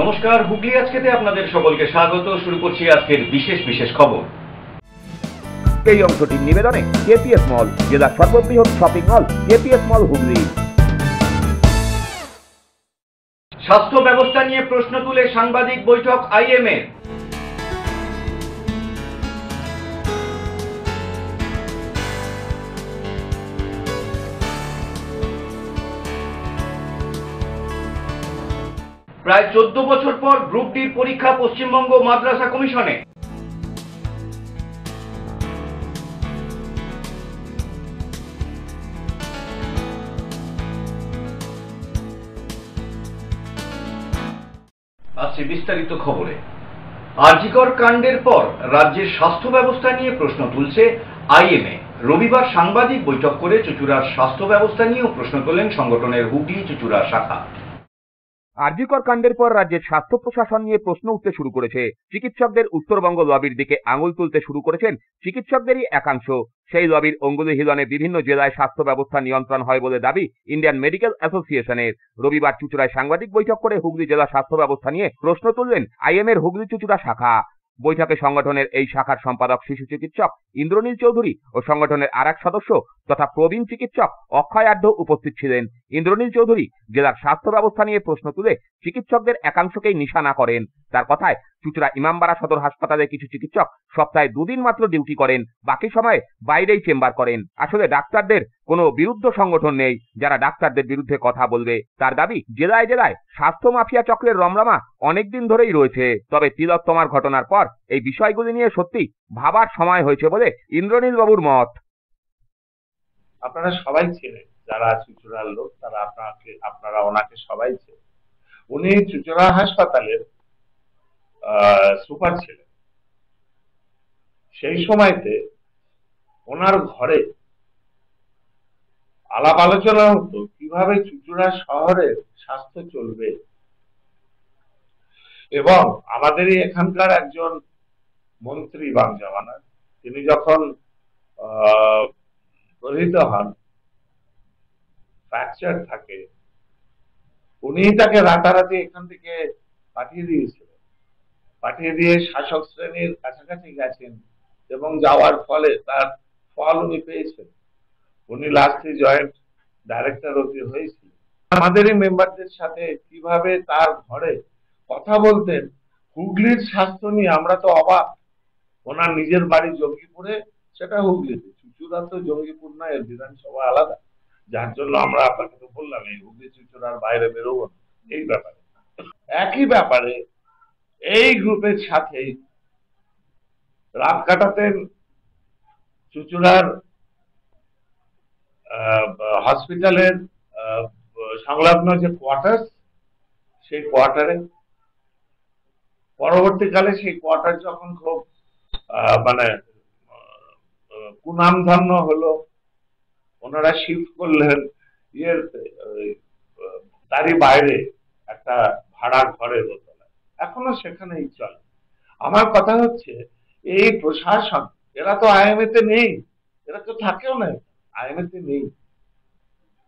নমস্কার, হুগলি আজকেতে আপনাদের সকলকে স্বাগত। শুরু করছি আজকের বিশেষ বিশেষ খবর। এই অংশটির নিবেদনে কেপিএস মল, জেলার সর্ববৃহৎ শপিং মল কেপিএস মল হুগলি। স্বাস্থ্য ব্যবস্থা নিয়ে প্রশ্ন তুলে সাংবাদিক বৈঠক আইএমএ। প্রায় 14 বছর পর গ্রুপ ডির পরীক্ষা পশ্চিমবঙ্গ মাদ্রাসা কমিশনে। আসছে বিস্তারিত খবরে। আরজিকর কাণ্ডের পর রাজ্যের স্বাস্থ্য ব্যবস্থা নিয়ে প্রশ্ন তুলছে আইএমএ। রবিবার সাংবাদিক বৈঠক করে চুঁচুড়ার স্বাস্থ্য ব্যবস্থা নিয়েও প্রশ্ন তোলেন সংগঠনের হুগলি চুঁচুড়া শাখা। আরজিকর কাণ্ডের পর রাজ্যের স্বাস্থ্য প্রশাসন নিয়ে প্রশ্ন উঠতে শুরু করেছে। চিকিৎসকদের উত্তরবঙ্গ লবির দিকে আঙুল তুলতে শুরু করেছেন চিকিৎসকদেরই একাংশ। সেই লবির অঙ্গুলি হিলনে বিভিন্ন জেলায় স্বাস্থ্য ব্যবস্থা নিয়ন্ত্রণ হয় বলে দাবি ইন্ডিয়ান মেডিকেল অ্যাসোসিয়েশনের। রবিবার চুঁচুড়ায় সাংবাদিক বৈঠক করে হুগলি জেলা স্বাস্থ্য ব্যবস্থা নিয়ে প্রশ্ন তুললেন আইএমএর হুগলি চুঁচুড়া শাখা। বৈঠকে সংগঠনের এই শাখার সম্পাদক শিশু চিকিৎসক ইন্দ্রনীল চৌধুরী ও সংগঠনের আরেক সদস্য তথা প্রবীণ চিকিৎসক অক্ষয় আঢ্য উপস্থিত ছিলেন। ইন্দ্রনীল চৌধুরী জেলার স্বাস্থ্য ব্যবস্থা নিয়ে প্রশ্ন তুলে চিকিৎসকদের একাংশকেই নিশানা করেন। তার কথায় চুঁচুড়া ইমামবাড়া সদর হাসপাতালে কিছু চিকিৎসক সপ্তাহে 2 দিন মাত্র ডিউটি করেন, বাকি সময় বাইরেই চেম্বার করেন। আসলে ডাক্তারদের কোনো বিরুদ্ধ সংগঠন নেই যারা ডাক্তারদের বিরুদ্ধে কথা বলবে। তার দাবি জেলায় জেলায় স্বাস্থ্য মাফিয়া চক্রের রমরমা অনেকদিন ধরেই রয়েছে। তবে তিলোত্তমার ঘটনার পর এই বিষয়গুলি নিয়ে সত্যি ভাবার সময় হয়েছে বলে ইন্দ্রনীল বাবুর মত। আপনারা সবাই চেনেন, যারা চুঁচুড়ার লোক তারা আপনারা ওনাকে সবাই চেনেন। উনি চুঁচুড়া হাসপাতালের সুপার ছিলেন। সেই সময়তে ওনার ঘরে আলাপ আলোচনা হতো কিভাবে চুঁচুড়া শহরের স্বাস্থ্য চলবে, এবং আমাদেরই এখানকার একজন মন্ত্রী বাম জামানার, তিনি যখন প্রহৃত হন, ফ্র্যাকচার থাকে, উনি তাকে রাতারাতি এখান থেকে পাঠিয়ে দিয়েছিলেন। পাঠিয়ে দিয়ে শাসক শ্রেণীর কাছাকাছি গেছেন এবং যাওয়ার ফলে তার ফল উনি পেয়েছেন। উনি লাস্টে জয়েন্ট ডাইরেক্টর অবধি হয়েছিলেন। আমাদেরই মেম্বারদের সাথে কিভাবে তার ঘরে কথা বলতেন হুগলির স্বাস্থ্য নিয়ে, আমরা তো অবাক। ওনার নিজের বাড়ি জঙ্গিপুরে, সেটা হুগলিতে। চুঁচুড়া তো জঙ্গিপুর না, এর বিধানসভা আলাদা, যার জন্য আমরা আপনাকে তো বললাম এই হুগলি চুঁচুড়ার বাইরে বেরোবো না। এই ব্যাপারে একই ব্যাপারে এই গ্রুপের সাথে রাত কাটাতেন চুঁচুড়ার হসপিটালের সংলগ্ন যে কোয়ার্টার, সেই কোয়ার্টারে। পরবর্তীকালে সেই কোয়ার্টার যখন খুব মানে কুনামধন্য হলো, ওনারা শিফট করলেন তারই বাইরে একটা ভাড়া ঘরে দোতলায়। এখনো সেখানেই চলে। আমার কথা হচ্ছে এই প্রশাসন, এরা তো আইএমএ তে নেই, এরা তো থাকেও না, আইএমএ তে নেই।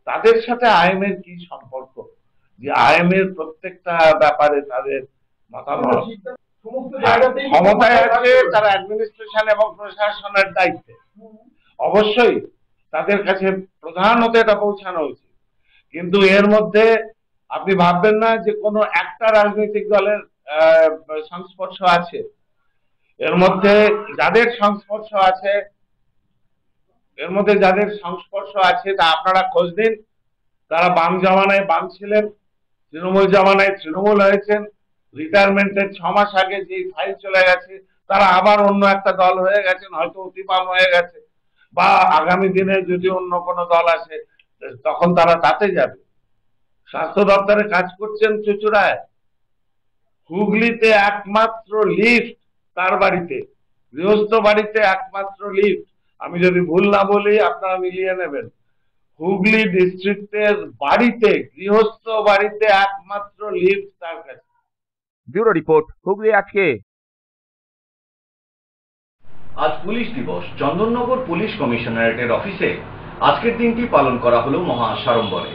তাদের সাথে আইএমএ এর কি সম্পর্ক যে আইএমএ এর প্রত্যেকটা ব্যাপারে তাদের মতামত, ক্ষমতায় আছে, তারা অ্যাডমিনিস্ট্রেশন এবং প্রশাসনের দায়িত্বে। অবশ্যই তাদের কাছে প্রধানত এটা পৌঁছানো উচিত, কিন্তু এর মধ্যে আপনি ভাববেন না যে কোনো একটা রাজনৈতিক দলের সংস্পর্শ আছে। এর মধ্যে যাদের সংস্পর্শ আছে তা আপনারা খোঁজ দিন। তারা বাম জামানায় বাম ছিলেন, তৃণমূল জামানায় তৃণমূল হয়েছেন, রিটায়ারমেন্টের 6 মাস আগে যে ফাইল চলে গেছে তারা আবার অন্য একটা দল হয়ে গেছেন, হয়তো অতিবাম হয়ে গেছে, বা আগামী দিনে যদি অন্য কোনো দল আসে তখন তারা তাতে যাবে। স্বাস্থ্য দপ্তরে কাজ করছেন চুঁচুড়ায়, হুগলিতে একমাত্র লিফট তার বাড়িতে, গৃহস্থ বাড়িতে একমাত্র লিফট। আমি যদি ভুল না বলি আপনারা মিলিয়ে নেবেন, হুগলি ডিস্ট্রিক্টের বাড়িতে, গৃহস্থ বাড়িতে একমাত্র লিফট তার কাছে। ব্যুরো রিপোর্ট, হুগলি আজকে। আজ পুলিশ দিবস। চন্দননগর পুলিশ কমিশনারেটের অফিসে আজকের দিনটি পালন করা হলো মহা সাড়ম্বরে।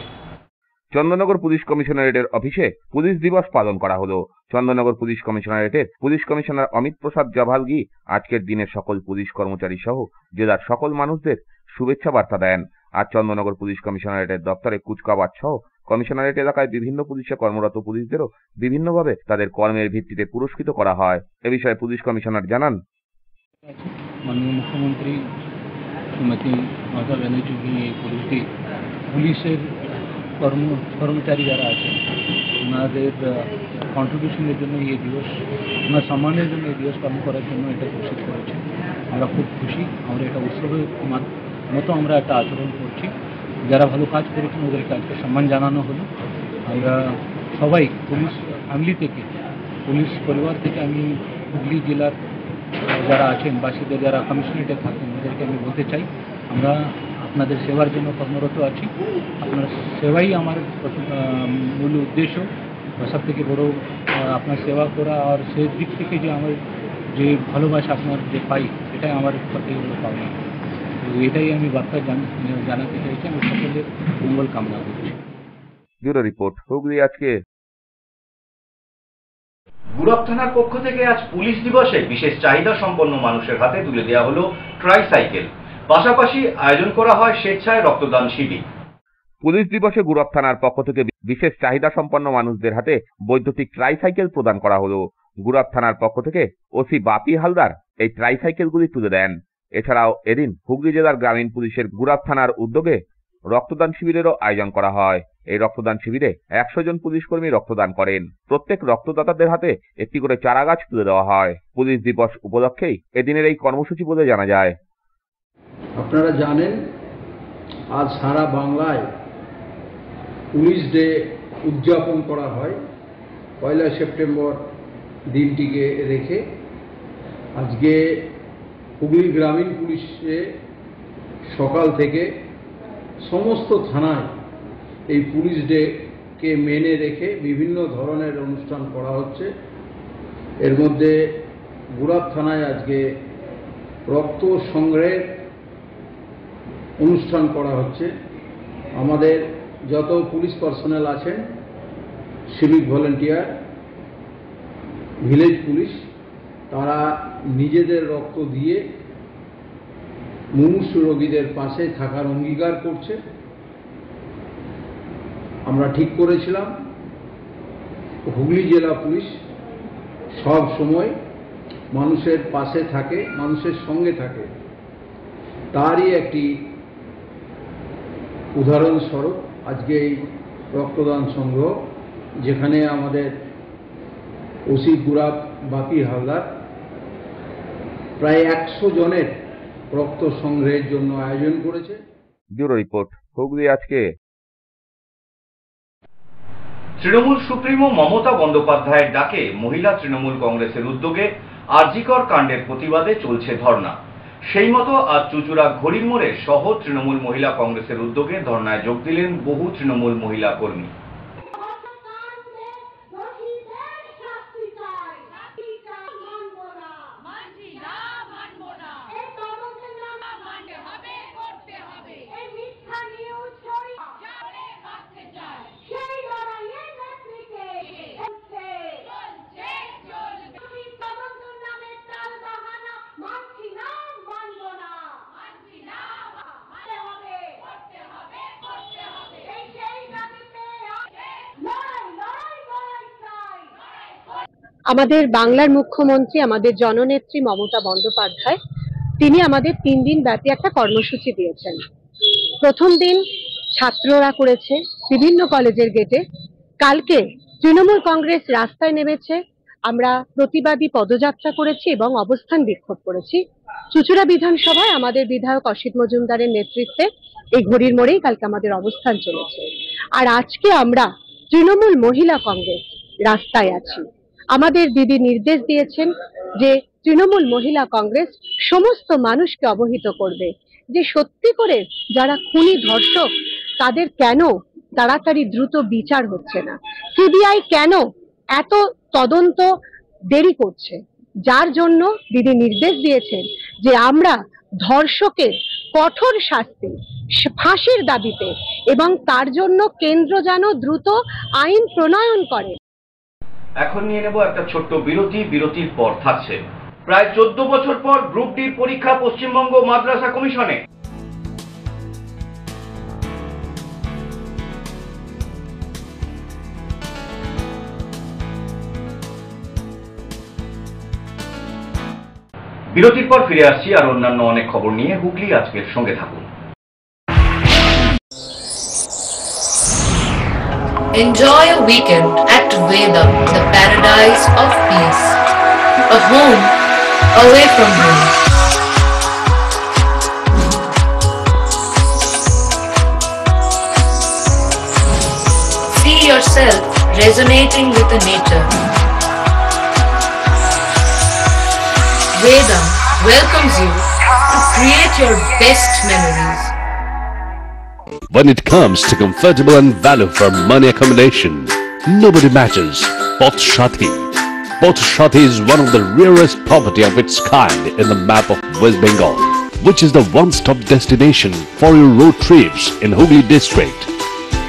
চন্দননগর পুলিশ কমিশনারেটের অফিসে পুলিশ দিবস পালন করা হলো। চন্দননগর পুলিশ কমিশনারেটের পুলিশ কমিশনার অমিত প্রসাদ জাভালগি আজকের দিনে সকল পুলিশ কর্মচারী সহ জেলার সকল মানুষদের শুভেচ্ছা বার্তা দেন। আজ চন্দননগর পুলিশ কমিশনারেটের দপ্তরে কুচকাওয়াজ সহ কমিশনারেট এলাকায় বিভিন্ন পুলিশে কর্মরত পুলিশদেরও বিভিন্নভাবে তাদের কর্মের ভিত্তিতে পুরস্কৃত করা হয়। এ বিষয়ে পুলিশ কমিশনার জানান, মাননীয় মুখ্যমন্ত্রী শ্রীমতী মমতা ব্যানার্জি এই পুলিশের কর্মচারী যারা আছেন ওনাদের কন্ট্রিবিউশনের জন্য এই দিবস, ওনার সম্মানের জন্য এই দিবস পালন করার জন্য এটা ঘোষিত করেছে। আমরা খুব খুশি, আমরা এটা উৎসবের মতো আমরা একটা আচরণ করছি। যারা ভালো কাজ করেছেন ওদেরকে আজকে সম্মান জানানো হলো। আমরা সবাই পুলিশ ফ্যামিলি থেকে, পুলিশ পরিবার থেকে আমি হুগলি জেলার যারা আছেন বাসীদের, যারা কমিশনারেটে থাকেন ওদেরকে আমি বলতে চাই, আমরা আপনাদের সেবার জন্য কর্মরত আছি। আপনার সেবাই আমার মূল উদ্দেশ্য, সব থেকে বড় আপনার সেবা করা। আর সেই দিক থেকে যে আমার যে ভালোবাসা আপনার যে পাই, এটাই আমার সবথেকে বড় পাওনা। এটাই আমি বার্তা জানাতে চাইছি। আমি সকলের মঙ্গল কামনা করছি। ব্যুরো রিপোর্ট, হুগলি আজকে। গুরব থানার পক্ষ থেকে আজ পুলিশ দিবসে বিশেষ চাহিদা সম্পন্ন মানুষের হাতে তুলে দেওয়া হলো ট্রাইসাইকেল। পাশাপাশি আয়োজন করা হয় স্বেচ্ছায় রক্তদান শিবির। পুলিশ দিবসে গুরব থানার পক্ষ থেকে বিশেষ চাহিদা সম্পন্ন মানুষদের হাতে বৈদ্যুতিক ট্রাইসাইকেল প্রদান করা হলো। গুরব থানার পক্ষ থেকে ওসি বাপি হালদার এই ট্রাইসাইকেলগুলি তুলে দেন। এছাড়াও এদিন হুগলি জেলার গ্রামীণ পুলিশের গুরব থানার উদ্যোগে রক্তদান শিবিরেরও আয়োজন করা হয়। এই রক্তদান শিবিরে 100 জন পুলিশ কর্মী রক্তদান করেন। প্রত্যেক রক্তদাতাদের হাতে একটি করে চারা গাছ তুলে দেওয়া হয়। পুলিশ দিবস উপলক্ষেই এদিনের এই কর্মসূচি বলে জানা যায়। আপনারা জানেন আজ সারা বাংলায় পুলিশ ডে উদযাপন করা হয়। 1 সেপ্টেম্বর দিনটিকে রেখে আজকে হুগলি গ্রামীণ পুলিশে সকাল থেকে সমস্ত থানায় এই পুলিশ ডেকে মেনে রেখে বিভিন্ন ধরনের অনুষ্ঠান করা হচ্ছে। এর মধ্যে গুরব থানায় আজকে রক্ত সংগ্রহের অনুষ্ঠান করা হচ্ছে। আমাদের যত পুলিশ পার্সোনেল আছেন, সিভিক ভলেন্টিয়ার, ভিলেজ পুলিশ, তারা নিজেদের রক্ত দিয়ে মুমূর্ষু রোগীদের পাশে থাকার অঙ্গীকার করছে। আমরা ঠিক করেছিলাম হুগলি জেলা পুলিশ সব সময় মানুষের পাশে থাকে, মানুষের সঙ্গে থাকে। তারই একটি উদাহরণস্বরূপ আজকে এই রক্তদান সংগ্রহ, যেখানে আমাদের ওসি গুরব বাপি হালদার প্রায় 100 জনের রক্ত সংগ্রহের জন্য আয়োজন করেছে। ব্যুরো রিপোর্ট, হুগলি আজকে। তৃণমূল সুপ্রিমো মমতা বন্দ্যোপাধ্যায়ের ডাকে মহিলা তৃণমূল কংগ্রেসের উদ্যোগে আরজিকর কাণ্ডের প্রতিবাদে চলছে ধর্ণা। সেই মতো আজ চুঁচুড়া ঘড়ির মোড়ে সহ তৃণমূল মহিলা কংগ্রেসের উদ্যোগে ধর্ণায় যোগ দিলেন বহু তৃণমূল মহিলা কর্মী। আমাদের বাংলার মুখ্যমন্ত্রী, আমাদের জননেত্রী মমতা বন্দ্যোপাধ্যায়, তিনি আমাদের 3 দিন ব্যাপী একটা কর্মসূচি দিয়েছেন। প্রথম দিন ছাত্ররা করেছে বিভিন্ন কলেজের গেটে। কালকে তৃণমূল কংগ্রেস রাস্তায় নেমেছে, আমরা প্রতিবাদী পদযাত্রা করেছি এবং অবস্থান বিক্ষোভ করেছি। চুঁচুড়া বিধানসভায় আমাদের বিধায়ক অসিত মজুমদারের নেতৃত্বে এই ঘড়ির মোড়েই কালকে আমাদের অবস্থান চলেছে। আর আজকে আমরা তৃণমূল মহিলা কংগ্রেস রাস্তায় আছি। আমাদের দিদি নির্দেশ দিয়েছেন যে তৃণমূল মহিলা কংগ্রেস সমস্ত মানুষকে অবহিত করবে যে সত্যি করে যারা খুনি ধর্ষক তাদের কেন তাড়াতাড়ি দ্রুত বিচার হচ্ছে না, সিবিআই কেন এত তদন্ত দেরি করছে, যার জন্য দিদি নির্দেশ দিয়েছেন যে আমরা ধর্ষকের কঠোর শাস্তি, ফাঁসির দাবিতে, এবং তার জন্য কেন্দ্র যেন দ্রুত আইন প্রণয়ন করে। এখন নিয়ে নেব একটা ছোট্ট বিরতি। বিরতির পর থাকছে প্রায় 14 বছর পর গ্রুপ ডির পরীক্ষা পশ্চিমবঙ্গ মাদ্রাসা কমিশনে। বিরতির পর ফিরে আসছি আর অন্যান্য অনেক খবর নিয়ে। হুগলি আজকের সঙ্গে থাকুন। Enjoy a weekend at Vedam, the paradise of peace. A home away from home. See yourself resonating with the nature. Vedam welcomes you to create your best memories. When it comes to comfortable and value for money accommodation, nobody matches Poth Shati. Poth Shati is one of the rarest property of its kind in the map of West Bengal, which is the one-stop destination for your road trips in Hooghly district.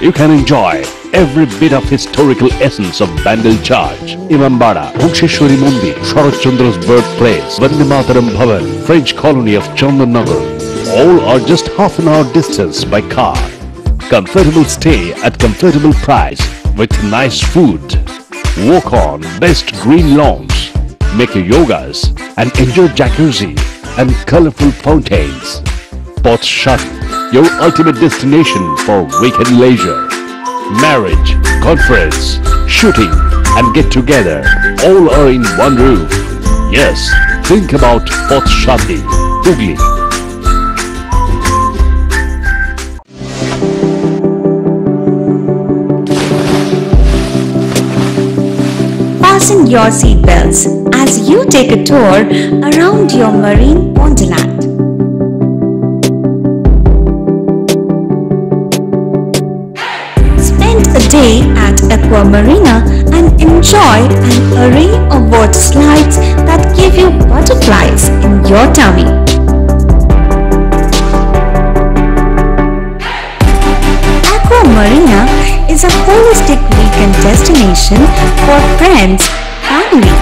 You can enjoy every bit of historical essence of Bandel Church, Imambara, Bhuksheshwari Mandir, Sharat Chandra's birthplace, Vande Mataram Bhavan, French colony of Chandannagar. All are just half an hour distance by car. Comfortable stay at comfortable price with nice food. Walk on best green lawns, make your yogas and enjoy jacuzzi and colorful fountains. Poth Shati, your ultimate destination for weekend leisure. Marriage, conference, shooting and get together all are in one roof. Yes, think about Poth Shati, Hooghly. Fasten your seatbelts as you take a tour around your marine wonderland. Spend a day at Aqua Marina and enjoy an array of water slides that give you butterflies in your tummy. Aqua Marina is a holistic weekend destination for friends, family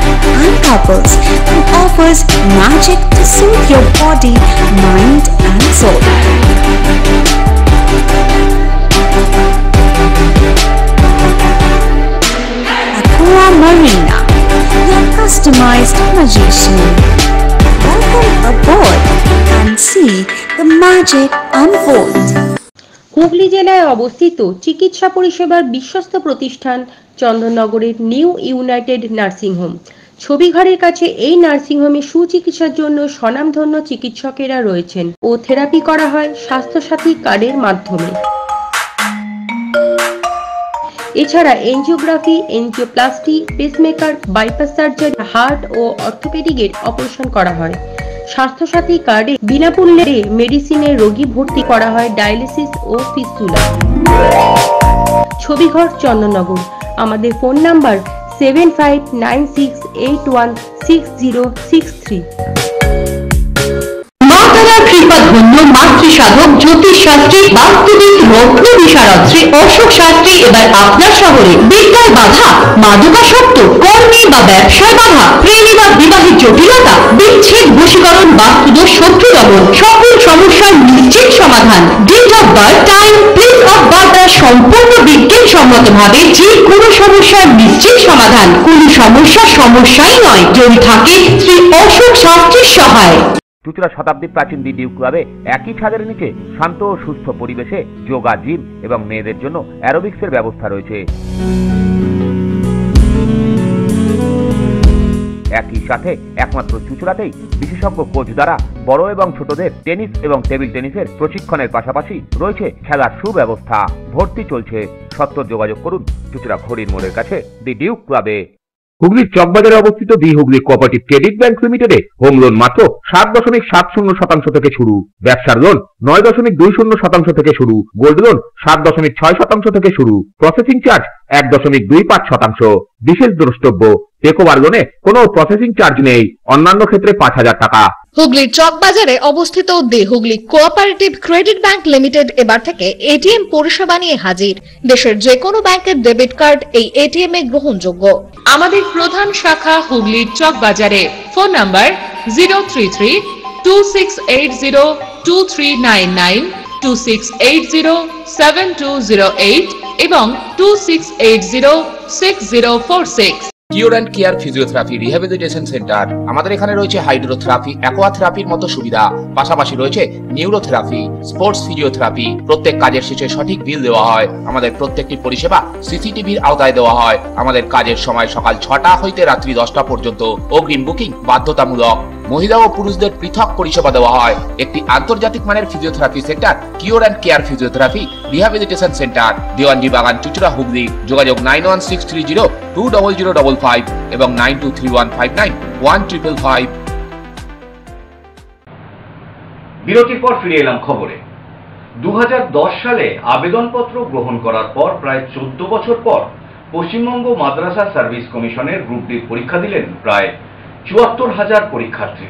and couples and offers magic to soothe your body, mind and soul. Aqua Marina, your customized magician. Welcome aboard and see the magic unfold. Hooghly জেলায় অবস্থিত চিকিৎসা পরিষেবার বিশ্বস্ত প্রতিষ্ঠান চন্দননগরের new United nursing home. ছবিঘরের কাছে এই nursing হোমে সুচিকিৎসার জন্য স্বনামধন্য চিকিৎসকেরা রয়েছেন ও থেরাপি করা হয় স্বাস্থ্যসাথী কার্ডের মাধ্যমে। এছাড়া angiography, angioplasty, pacemaker, bypass surgery, heart ও অর্থোপেডিকের অপারেশন করা হয়। স্বাস্থ্যসাথী কার্ডে বিনামূল্যে মেডিসিনে রোগী ভর্তি করা হয় ডায়ালিসিস ও ফিস্টুলা। ছবিঘর চন্দননগর। আমাদের ফোন নাম্বার 7596816063। কৃপাধন্য মাতৃসাধক জ্যোতিষশাস্ত্রী, বাস্তুবিদ, রত্ন বিশারদ শ্রী অশোক শাস্ত্রী এবার আপনার শহরে। বিদ্যায় বাধা, মাদকাসক্ত, কর্মে বা ব্যবসায় বাধা, প্রেমে বা বিবাহের জটিলতা, বিচ্ছেদ, বশীকরণ, বাস্তুদোষ, শত্রু দমন, সকল সমস্যার নিশ্চিত সমাধান। Date of birth, time, place of birth সম্পূর্ণ বিজ্ঞানসম্মত ভাবে যে কোনো সমস্যার নিশ্চিত সমাধান। কোনো সমস্যাই নয় যদি থাকে শ্রী অশোক শাস্ত্রীর সহায়। চুঁচুড়া শতাব্দী প্রাচীন দি ডিউক ক্লাবে একই ছাদের নিচে শান্ত ও সুস্থ পরিবেশে যোগা, জিম এবং মেয়েদের জন্য অ্যারোবিক্সের ব্যবস্থা রয়েছে। একই সাথে একমাত্র চুঁচুড়াতেই বিশেষজ্ঞ কোচ দ্বারা বড় এবং ছোটদের টেনিস এবং টেবিল টেনিসের প্রশিক্ষণের পাশাপাশি রয়েছে খেলার সুব্যবস্থা। ভর্তি চলছে। সত্ত্বর যোগাযোগ করুন চুঁচুড়া ঘড়ির মোড়ের কাছে দি ডিউক ক্লাবে। হুগলির চকবাজারে অবস্থিত the Hooghly cooperative credit bank লিমিটেডে হোম লোন মাত্র 7.70% থেকে শুরু, ব্যবসার লোন 9.20% থেকে শুরু, গোল্ড লোন 7.6% থেকে শুরু, প্রসেসিং চার্জ 1.25%। বিশেষ দ্রষ্টব্য, টেকওভার লোনে কোনো প্রসেসিং চার্জ নেই, অন্যান্য ক্ষেত্রে 5,000 টাকা। হুগলির চকবাজারে অবস্থিত the Hooghly cooperative credit bank limited এবার থেকে এটিএম পরিষেবা নিয়ে হাজির। দেশের যে কোনো ব্যাংকের ডেবিট কার্ড এই এটিএম এ গ্রহণযোগ্য। আমাদের প্রধান শাখা হুগলির চকবাজারে। ফোন নাম্বার 033-2680-2399, 2680-7208 এবং 2680-6046। Cure and care physiotherapy rehabilitation centre. আমাদের এখানে রয়েছে হাইড্রোথেরাপি, অ্যাকোয়াথেরাপির মতো সুবিধা। পাশাপাশি রয়েছে নিউরোথেরাপি, স্পোর্টস ফিজিওথেরাপি। প্রত্যেক কাজের শেষে সঠিক বিল দেওয়া হয়। আমাদের প্রত্যেকটি পরিষেবা সিসিটিভির আওতায় দেওয়া হয়। আমাদের কাজের সময় সকাল 6টা হইতে রাত্রি 10টা পর্যন্ত। অগ্রিম বুকিং বাধ্যতামূলক। মহিলা ও পুরুষদের পৃথক পরিষেবা দেওয়া হয়। একটি আন্তর্জাতিক মানের physiotherapy centre cure and care physiotherapy rehabilitation centre, Dewanji বাগান, চুচুড়া, হুগলি। যোগাযোগ 9163020055 এবং 9231591555। বিরতির পর ফিরে এলাম খবরে। 2010 সালে আবেদনপত্র গ্রহণ করার পর প্রায় 14 বছর পর পশ্চিমবঙ্গ মাদ্রাসা সার্ভিস কমিশনের গ্রুপ ডি পরীক্ষা দিলেন প্রায় 74,000 পরীক্ষার্থী।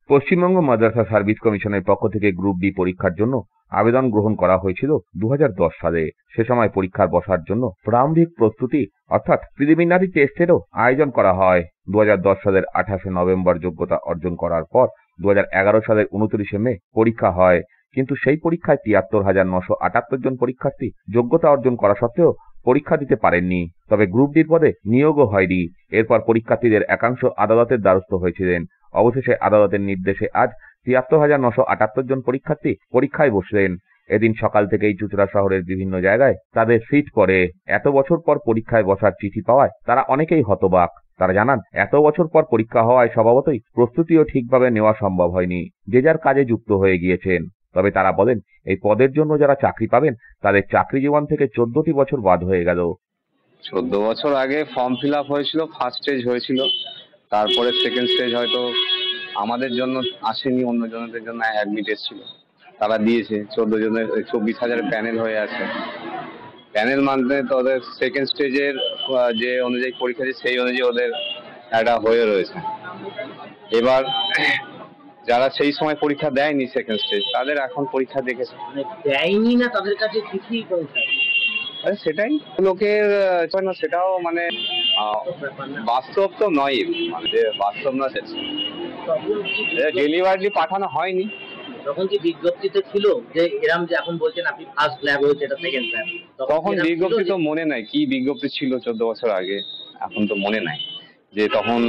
পশ্চিমবঙ্গ মাদ্রাসা সার্ভিস কমিশনের পক্ষ থেকে গ্রুপ ডি পরীক্ষার জন্য আবেদন গ্রহণ করা হয়েছিল 2010 সালে। সে সময় পরীক্ষার বসার জন্য প্রারম্ভিক প্রস্তুতি অর্থাৎ প্রিলিমিনারি টেস্টেরও আয়োজন করা হয়। 2010 সালের 28শে নভেম্বর যোগ্যতা অর্জন করার পর 2011 সালের 29শে মে পরীক্ষা হয়। কিন্তু সেই পরীক্ষায় 73,978 জন পরীক্ষার্থী যোগ্যতা অর্জন করা সত্ত্বেও পরীক্ষা দিতে পারেননি। তবে গ্রুপ ডির পদে নিয়োগও হয়নি। এরপর পরীক্ষার্থীদের একাংশ আদালতের দ্বারস্থ হয়েছিলেন। অবশেষে আদালতের নির্দেশে আজ 73,978 জন পরীক্ষার্থী পরীক্ষায় বসলেন। এদিন সকাল থেকেই চুঁচুড়া শহরের বিভিন্ন জায়গায় তাদের সিট পড়ে। এত বছর পর পরীক্ষায় বসার চিঠি পাওয়ায় তারা অনেকেই হতবাক। তারা জানান, এত বছর পর পরীক্ষা হওয়ায় স্বভাবতই প্রস্তুতিও ঠিকভাবে নেওয়া সম্ভব হয়নি। যে যার কাজে যুক্ত হয়ে গিয়েছেন। তবে তারা বলেন, এই পদের জন্য যারা চাকরি পাবেন তাদের চাকরি জীবন থেকে 14টি বছর বাদ হয়ে গেল। 14 বছর আগে ফর্ম ফিল আপ হয়েছিল, ফার্স্ট স্টেজ হয়েছিল, তারপরে সেকেন্ড স্টেজ হয়তো আমাদের জন্য আসেনি, অন্য জনদের জন্য অ্যাডমিট এসেছিল, তারা দিয়েছে। 14 জনের 24,000 প্যানেল হয়ে আছে। প্যানেল মানতে তো ওদের সেকেন্ড স্টেজের যে অনুযায়ী পরীক্ষা দিচ্ছে সেই অনুযায়ী ওদের একটা হয়ে রয়েছে। এবার যারা সেই সময় পরীক্ষা দেয়নি সেকেন্ড স্টেজ, তাদের এখন পরীক্ষা দেখেছে। দেয়নি না, তাদের কাছে চিঠি সেটাই লোকের, সেটাও মানে বাস্তব তো নয়, মানে বাস্তব না, ডেলিভারি পাঠানো হয়নি। তখন কি বিজ্ঞপ্তিতে ছিল যে এরকম, যে এখন বলছেন আপনি ফার্স্ট ল্যাব হয়েছে, এটা সেকেন্ড ল্যাব, তখন বিজ্ঞপ্তি তো মনে নাই কি বিজ্ঞপ্তি ছিল 14 বছর আগে, এখন তো মনে নাই যে তখন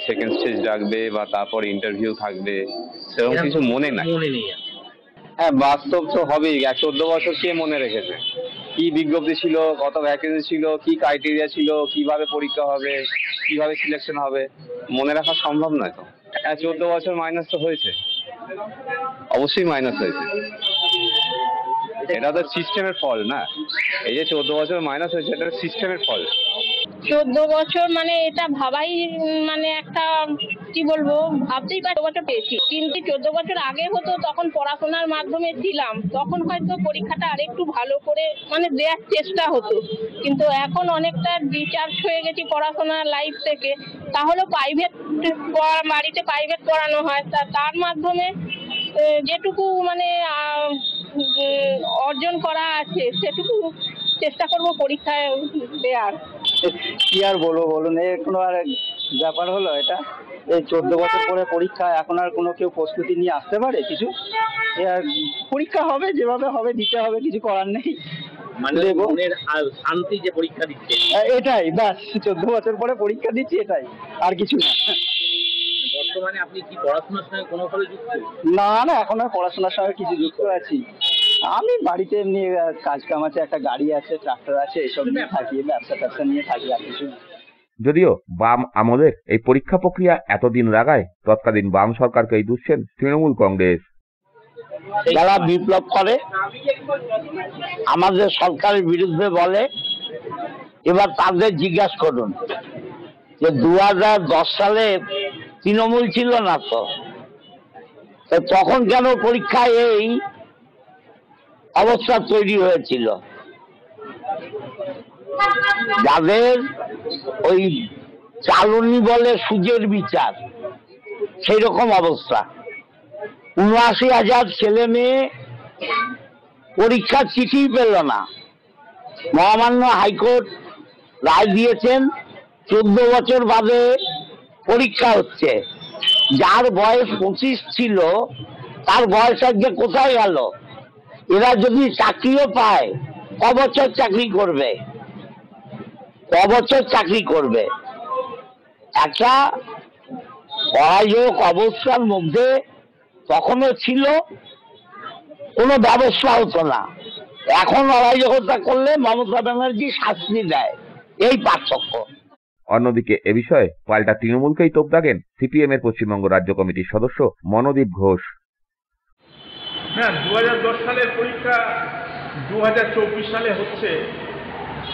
সেকেন্ড স্টেজ ডাকবে বা তারপর ইন্টারভিউ থাকবে, সেরকম কিছু মনে নাই। হ্যাঁ, বাস্তব তো হবেই। 14 বছর কে মনে রেখেছে কি বিজ্ঞপ্তি ছিল, কত ভ্যাকেন্সি ছিল, কি ক্রাইটেরিয়া ছিল, কিভাবে পরীক্ষা হবে, কিভাবে সিলেকশন হবে, মনে রাখা সম্ভব নয়। তো 14 বছর মাইনাস তো হয়েছে, অবশ্যই মাইনাস হয়েছে। এটা তো সিস্টেমের ফল না, এই যে 14 বছর মাইনাস হয়েছে, এটা সিস্টেমের ফল। 14 বছর মানে এটা ভাবাই, মানে একটা কি বলবো, ভাবতেই পারি 14 বছর পেয়েছি। কিন্তু 14 বছর আগে হতো, তখন পড়াশোনার মাধ্যমে ছিলাম, তখন হয়তো পরীক্ষাটা আরেকটু ভালো করে মানে দেওয়ার চেষ্টা হতো। কিন্তু এখন অনেকটা ডিচার্জ হয়ে গেছি পড়াশোনার লাইফ থেকে। তাহলে প্রাইভেট বাড়িতে প্রাইভেট পড়ানো হয়, তার মাধ্যমে যেটুকু মানে অর্জন করা আছে সেটুকু চেষ্টা করব পরীক্ষায় দেওয়ার। কি আর বলবো বলুন, কোনো আর ব্যাপার হলো এটা? এই 14 বছর পরে পরীক্ষা, এখন আর কোনো কেউ প্রস্তুতি নিয়ে আসতে পারে কিছু? পরীক্ষা হবে, যেভাবে হবে দিতে হবে, কিছু করার নেই। মানে মনের শান্তি যে পরীক্ষা দিচ্ছে, এটাই ব্যাস। 14 বছর পরে পরীক্ষা দিচ্ছি, এটাই, আর কিছু না। বর্তমানে আপনি কি পড়াশোনার সঙ্গে কোনোভাবে যুক্ত? না না, এখন আর পড়াশোনার সঙ্গে কিছু যুক্ত আছি। আমি বাড়িতে এমনি কাজ কাম আছে, একটা গাড়ি আছে, ট্রাক্টর আছে, এসব নিয়ে থাকি, ব্যবসা নিয়ে থাকি, আর কিছু। যদিও বাম আমলের এই পরীক্ষা প্রক্রিয়া এতদিন লাগায়, তৎকালীন বাম সরকারকেই দুষছেন তৃণমূল কংগ্রেস। যারা বিপ্লব করে, আমাদের সরকারের বিরুদ্ধে বলে, এবার তাদের জিজ্ঞাসা করুন যে 2010 সালে তৃণমূল ছিল না তো, তখন কেন পরীক্ষায় এই অবস্থা তৈরি হয়েছিল? যাদের ওই চালনি বলে সুজের বিচার, সেই রকম অবস্থা। ৭৯,০০০ ছেলে মেয়ে পরীক্ষার চিঠি পেল না। মহামান্য হাইকোর্ট রায় দিয়েছেন 14 বছর বাদে পরীক্ষা হচ্ছে। যার বয়স 25 ছিল তার বয়স আজকে কোথায় গেল? এরা যদি চাকরিও পায় কবছর চাকরি করবে, কবছর চাকরি করবে? একটা অরাজক অবস্থার মধ্যে তখনও ছিল, কোনো ব্যবস্থা হতো না। এখন অরাজকতা করলে মমতা ব্যানার্জি শাস্তি দেয়, এই পার্থক্য। অন্যদিকে এ বিষয়ে পাল্টা তৃণমূলকেই তোপ দাগেন সিপিএম এর পশ্চিমবঙ্গ রাজ্য কমিটির সদস্য মনোদীপ ঘোষ। না, 2010 সালের পরীক্ষা 2024 সালে হচ্ছে,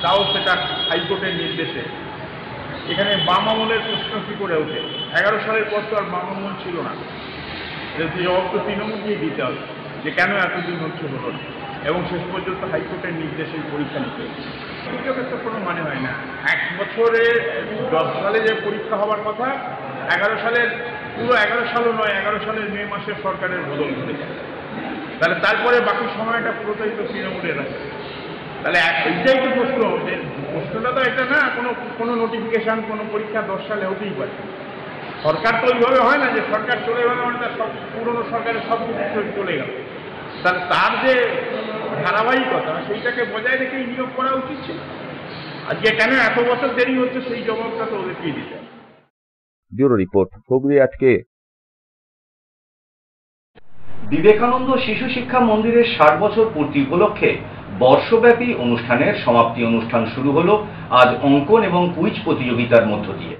তাও সেটা হাইকোর্টের নির্দেশে। এখানে বাম আমলের প্রশ্ন কি করে ওঠে? 11 সালের পর তো আর বাম আমল ছিল না, জবাব তো তৃণমূলকেই দিতে হবে যে কেন এতদিন হচ্ছে হলো না, এবং শেষ পর্যন্ত হাইকোর্টের নির্দেশে পরীক্ষা নিতে হচ্ছে। এটাকে তো কোনো মানে হয় না। 1 বছরে 10 সালে যে পরীক্ষা হওয়ার কথা, 11 সালের পুরো 11 সালও নয়, 11 সালের মে মাসে সরকারের বদল ঘটে যায়। তাহলে তারপরে বাকি সময়টা পুরোটাই তো তৃণমূলের আছে। তাহলে এইটাই তো প্রশ্ন, যে প্রশ্নটা তো এটা না কোনো নোটিফিকেশন কোনো পরীক্ষা 10 সালে হতেই পারে। সরকার তো ওইভাবে হয় না যে সরকার চলে গেল মানে তার সব পুরনো সরকারের সব কিছু চলে গেল। তাহলে তার যে ধারাবাহিকতা সেইটাকে বজায় রেখেই নিয়োগ করা উচিত ছিল। আজকে কেন এত বছর দেরি হচ্ছে সেই জবাবটা তো ওদেরকেই দিতে হবে। ব্যুরো রিপোর্ট, হুগলি আজকে। বিবেকানন্দ শিশু শিক্ষা মন্দিরের 60 বছর পূর্তি উপলক্ষে বর্ষব্যাপী অনুষ্ঠানের সমাপ্তি অনুষ্ঠান শুরু হলো আজ অঙ্কন এবং কুইজ প্রতিযোগিতার মধ্য দিয়ে।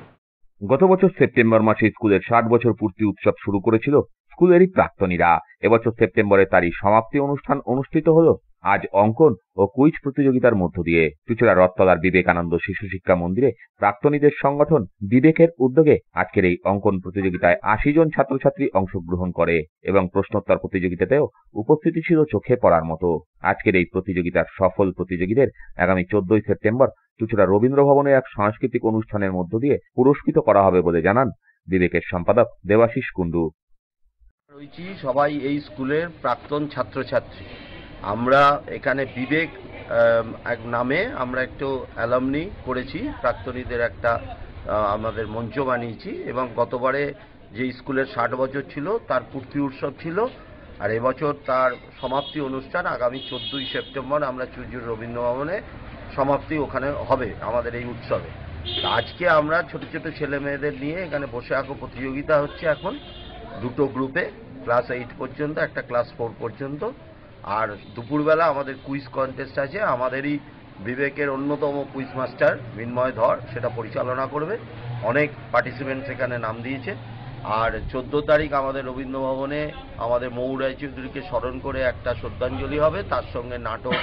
গত বছর সেপ্টেম্বর মাসে স্কুলের 60 বছর পূর্তি উৎসব শুরু করেছিল স্কুলেরই প্রাক্তনীরা। এবছর সেপ্টেম্বরে তারই সমাপ্তি অনুষ্ঠান অনুষ্ঠিত হলো আজ অঙ্কন ও কুইজ প্রতিযোগিতার মধ্য দিয়ে। চুঁচুড়া রথতলার বিবেকানন্দ শিশু শিক্ষা মন্দিরে প্রাক্তনীদের সংগঠন বিবেকের উদ্যোগে আজকের এই অঙ্কন প্রতিযোগিতায় 80 জন ছাত্রছাত্রী অংশগ্রহণ করে এবং প্রশ্নোত্তর প্রতিযোগিতাতেও উপস্থিতি ছিল চোখে পড়ার মতো। আজকের এই প্রতিযোগিতার সফল প্রতিযোগীদের আগামী 14 সেপ্টেম্বর চুঁচুড়া রবীন্দ্র ভবনে এক সাংস্কৃতিক অনুষ্ঠানের মধ্য দিয়ে পুরস্কৃত করা হবে বলে জানান বিবেকের সম্পাদক দেবাশিস কুণ্ডু। রয়েছি সবাই এই স্কুলের প্রাক্তন ছাত্রছাত্রী। আমরা এখানে বিবেক এক নামে আমরা একটু অ্যালামনি করেছি, প্রাক্তনীদের একটা আমাদের মঞ্চ বানিয়েছি, এবং গতবারে যে স্কুলের 60 বছর ছিল তার পূর্তি উৎসব ছিল, আর এবছর তার সমাপ্তি অনুষ্ঠান আগামী 14 সেপ্টেম্বর আমরা চুঁচুড়া রবীন্দ্র ভবনে সমাপ্তি ওখানে হবে আমাদের এই উৎসবে। আজকে আমরা ছোট ছোট ছেলে মেয়েদের নিয়ে এখানে বসে আঁকো প্রতিযোগিতা হচ্ছে এখন দুটো গ্রুপে, ক্লাস 8 পর্যন্ত, একটা ক্লাস 4 পর্যন্ত। আর দুপুরবেলা আমাদের কুইজ কন্টেস্ট আছে, আমাদেরই বিবেকের অন্যতম কুইজ মাস্টার মিন্ময় ধর সেটা পরিচালনা করবে। অনেক পার্টিসিপেন্টস এখানে নাম দিয়েছে। আর 14 তারিখ আমাদের রবীন্দ্র ভবনে আমাদের মৌ রায়চৌধুরীকে স্মরণ করে একটা শ্রদ্ধাঞ্জলি হবে, তার সঙ্গে নাটক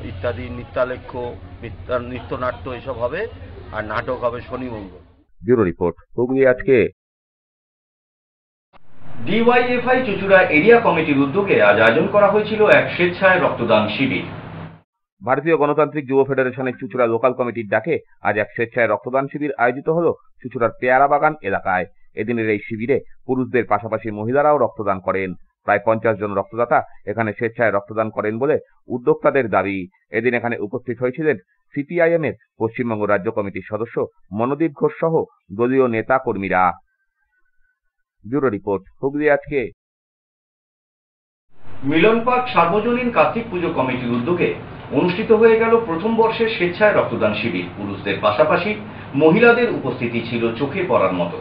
ইত্যাদি, নৃত্যালেখ্য, নৃত্যনাট্য এসব হবে, আর নাটক হবে শনি মঙ্গল। ব্যুরো রিপোর্ট, হুগলি আজকে। ডিওয়াইএফআই চুঁচুড়া এরিয়া কমিটির উদ্যোগে আজ আয়োজন করা হয়েছিল এক স্বেচ্ছায় রক্তদান শিবির। ভারতীয় গণতান্ত্রিক যুব ফেডারেশনের চুঁচুড়া লোকাল কমিটির ডাকে আজ এক স্বেচ্ছায় রক্তদান শিবির আয়োজিত হলো চুঁচুড়ার পেয়ারা বাগান এলাকায়। এদিনের এই শিবিরে পুরুষদের পাশাপাশি মহিলারাও রক্তদান করেন। প্রায় 50 জন রক্তদাতা এখানে স্বেচ্ছায় রক্তদান করেন বলে উদ্যোক্তাদের দাবি। এদিন এখানে উপস্থিত হয়েছিলেন সিপিআইএম এর পশ্চিমবঙ্গ রাজ্য কমিটির সদস্য মনোদীপ ঘোষ সহ দলীয় নেতা কর্মীরা। ব্যুরো রিপোর্ট, হুগলি আজকে। মিলন পার্ক সার্বজনীন কার্তিক পুজো কমিটির উদ্যোগে অনুষ্ঠিত হয়ে গেল প্রথম বর্ষের স্বেচ্ছায় রক্তদান শিবির। পুরুষদের পাশাপাশি মহিলাদের উপস্থিতি ছিল চোখে পড়ার মতো।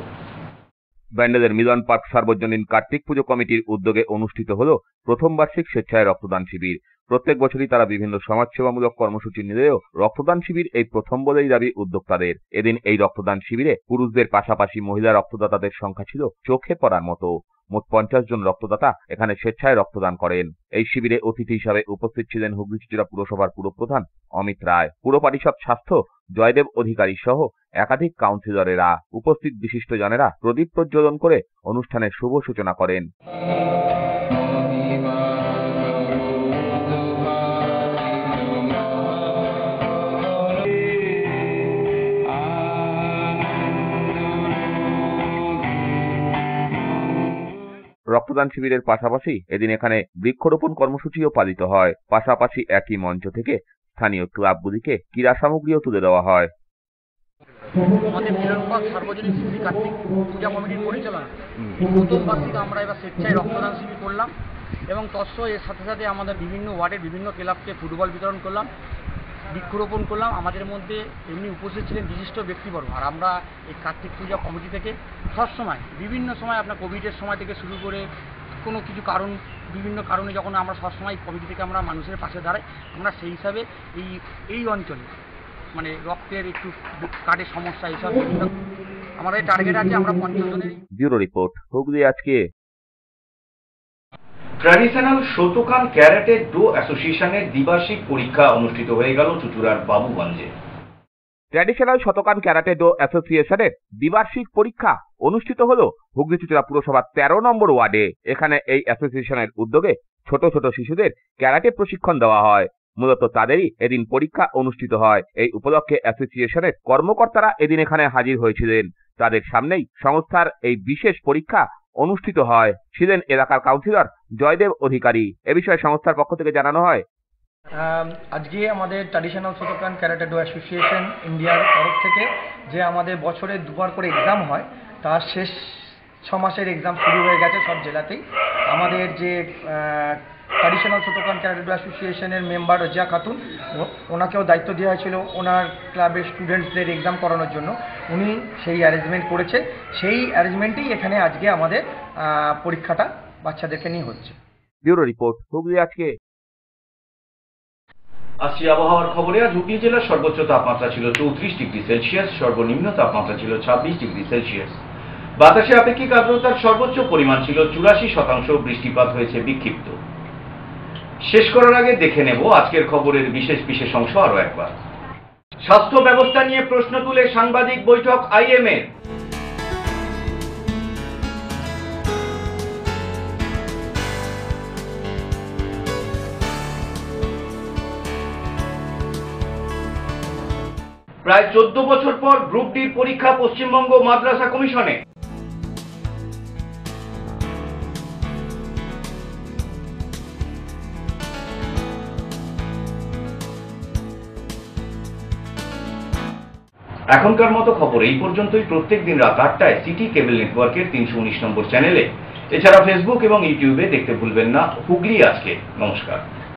ব্যান্ডেলের মিলন পার্ক সার্বজনীন কার্তিক পুজো কমিটির উদ্যোগে অনুষ্ঠিত হলো প্রথম বার্ষিক স্বেচ্ছায় রক্তদান শিবির। প্রত্যেক বছরই তারা বিভিন্ন সমাজসেবামূলক কর্মসূচি নিলেও রক্তদান শিবির এই প্রথম বলেই দাবি উদ্যোক্তাদের। এদিন এই রক্তদান শিবিরে পুরুষদের পাশাপাশি মহিলা রক্তদাতাদের সংখ্যা ছিল চোখে পড়ার মতো। মোট 50 জন রক্তদাতা এখানে স্বেচ্ছায় রক্তদান করেন। এই শিবিরে অতিথি হিসাবে উপস্থিত ছিলেন হুগলি চুঁচুড়া পুরসভার পুরপ্রধান অমিত রায়, পুর পরিষদ স্বাস্থ্য জয়দেব অধিকারী সহ একাধিক কাউন্সিলরেরা। উপস্থিত বিশিষ্টজনেরা প্রদীপ প্রজ্বলন করে অনুষ্ঠানের শুভ সূচনা করেন। রক্তদান শিবিরের পাশাপাশি এদিন এখানে বৃক্ষরোপণ কর্মসূচিও পালিত হয়। পাশাপাশি একই মঞ্চ থেকে স্থানীয় ক্লাবগুলিকে ক্রীড়া সামগ্রীও তুলে দেওয়া হয়। আমাদের মিলনপাল সার্বজনীন শ্রী কার্তিক পূজা কমিটির পরিচালনা প্রথম বার্ষিক আমরা এবার স্বেচ্ছায় রক্তদান শিবির করলাম এবং তৎসহ এর সাথে সাথে আমাদের বিভিন্ন ওয়ার্ডের বিভিন্ন ক্লাবকে ফুটবল বিতরণ করলাম, বৃক্ষরোপণ করলাম। আমাদের মধ্যে এমনি উপস্থিত ছিলেন বিশিষ্ট ব্যক্তিবর্গ। আর আমরা এই কার্তিক পূজা কমিটি থেকে সবসময় বিভিন্ন সময় আপনার কোভিডের সময় থেকে শুরু করে কোনো কিছু বিভিন্ন কারণে যখন আমরা সবসময় কমিটি থেকে আমরা মানুষের পাশে দাঁড়াই, আমরা সেই হিসাবে এই অঞ্চলে মানে রক্তের একটু কার্ডের সমস্যা এইসব বিভিন্ন আমাদের টার্গেট আছে। আমরা 50 জনের। ব্যুরো রিপোর্ট, হুগলি আজকে। ট্র্যাডিশনাল শতকান ক্যারাটে ডো অ্যাসোসিয়েশনের দ্বিবার্ষিক পরীক্ষা অনুষ্ঠিত হয়ে গেল চুঁচুড়ার বাবুগঞ্জে। ট্র্যাডিশনাল শতকান ক্যারাটে ডো অ্যাসোসিয়েশনের দ্বিবার্ষিক পরীক্ষা অনুষ্ঠিত হলো হুগলি চুঁচুড়া পুরসভার 13 নম্বর ওয়ার্ডে। এখানে এই অ্যাসোসিয়েশনের উদ্যোগে ছোট ছোট শিশুদের ক্যারাটে প্রশিক্ষণ দেওয়া হয়। মূলত তাদেরই এদিন পরীক্ষা অনুষ্ঠিত হয়। এই উপলক্ষে অ্যাসোসিয়েশনের কর্মকর্তারা এদিন এখানে হাজির হয়েছিলেন। তাদের সামনেই সংস্থার এই বিশেষ পরীক্ষা অনুষ্ঠিত হয়। ছিলেন এলাকার কাউন্সিলর জয়দেব অধিকারী। এ বিষয়ে সংস্থার পক্ষ থেকে জানানো হয়, আজকে আমাদের traditional Shotokan karate do association ইন্ডিয়ার তরফ থেকে যে আমাদের বছরে দুবার করে এক্সাম হয়, তার শেষ 6 মাসের এক্সাম শুরু হয়ে গেছে সব জেলাতেই। আমাদের যে ট্র্যাডিশনাল শতকান ক্যারাটে ডো অ্যাসোসিয়েশনের মেম্বার রজিয়া খাতুন, ওনাকেও দায়িত্ব দেওয়া হয়েছিল ওনার ক্লাবের স্টুডেন্টসদের এক্সাম করানোর জন্য। উনি সেই অ্যারেঞ্জমেন্ট করেছে। সেই অ্যারেঞ্জমেন্টেই এখানে আজকে আমাদের পরীক্ষাটা বাচ্চাদেরকে নিয়ে হচ্ছে। ব্যুরো রিপোর্ট, হুগলি আজকে। আসছি আবহাওয়ার খবরে। আজ হুগলি জেলার সর্বোচ্চ তাপমাত্রা ছিল 34 ডিগ্রি সেলসিয়াস, সর্বনিম্ন তাপমাত্রা ছিল 26 ডিগ্রি সেলসিয়াস। বাতাসে আপেক্ষিক আর্দ্রতার সর্বোচ্চ পরিমাণ ছিল 84%। বৃষ্টিপাত হয়েছে বিক্ষিপ্ত। শেষ করার আগে দেখে নেব আজকের খবরের বিশেষ অংশ আরো একবার। স্বাস্থ্য ব্যবস্থা নিয়ে প্রশ্ন তুলে সাংবাদিক বৈঠক আইএমএ। প্রায় 14 বছর পর গ্রুপ ডির পরীক্ষা পশ্চিমবঙ্গ মাদ্রাসা কমিশনে। এখনকার মতো খবর এই পর্যন্তই। প্রত্যেক দিন রাত 8টায় সিটি কেবল নেটওয়ার্কের 319 নম্বর চ্যানেলে, এছাড়া ফেসবুক এবং ইউটিউবে দেখতে ভুলবেন না হুগলি আজকে। নমস্কার।